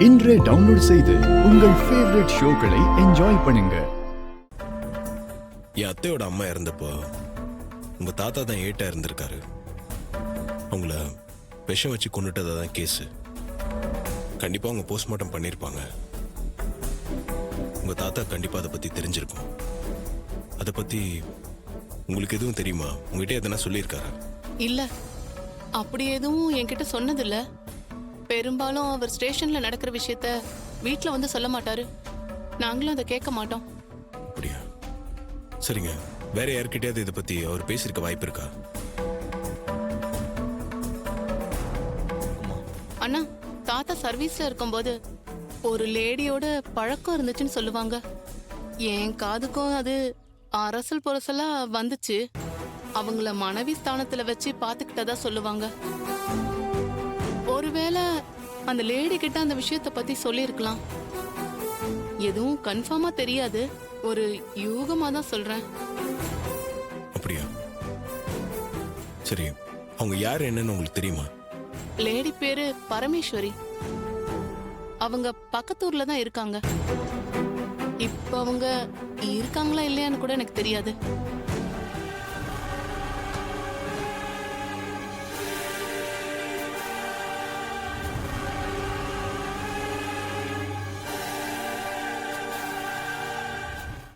இன்றே டவுன்லோட் செய்து உங்கள் ஃபேவரட் ஷோக்களை என்ஜாய் பண்ணுங்க. என் அத்தையோட அம்மா இறந்தப்போ உங்க தாத்தா தான் ஏட்டா இருந்திருக்காரு. அவங்கள விஷம் வச்சு கொண்டுட்டதா தான் கேஸு. கண்டிப்பா அவங்க போஸ்ட்மார்ட்டம் பண்ணியிருப்பாங்க. உங்க தாத்தா கண்டிப்பா அதை பத்தி தெரிஞ்சிருக்கும். அதை பத்தி உங்களுக்கு எதுவும் தெரியுமா? உங்ககிட்ட எதனா சொல்லியிருக்காரா? இல்ல, அப்படி எதுவும் என்கிட்ட சொன்னதில்ல. பெரும்பாலும் அவர் ஸ்டேஷன்ல நடக்கிற விஷயத்த வீட்ல வந்து சொல்ல மாட்டாரு. நாங்களும் அதை கேட்க மாட்டோம். அப்படியா? சரிங்க. வேற யார்கிட்டயாவது இதை பத்தி அவர் பேசியிருக்க வாய்ப்பு இருக்கா? அண்ணா, தாத்தா சர்வீஸ்ல இருக்கும்போது ஒரு லேடியோட பழக்கம் இருந்துச்சுன்னு சொல்லுவாங்க. என் காதுக்கும் அது அரசல் புரசலா வந்துச்சு. அவங்கள மனைவி ஸ்தானத்துல வச்சு பாத்துக்கிட்டதா சொல்லுவாங்க. ஒருவேளை அந்த லேடி கிட்ட அந்த விஷயத்த பத்தி சொல்லிருக்கலாம். எதுவும் கன்ஃபார்மா தெரியாது, ஒரு யூகமா தான் சொல்றேன். அப்படியா? சரி, அவங்க யார் என்னன்னு உங்களுக்கு தெரியுமா? லேடி பேரு பரமேஸ்வரி. அவங்க பக்கத்தூர்ல தான் இருக்காங்க. இப்ப அவங்க இருக்காங்களா இல்லையான்னு கூட எனக்கு தெரியாது.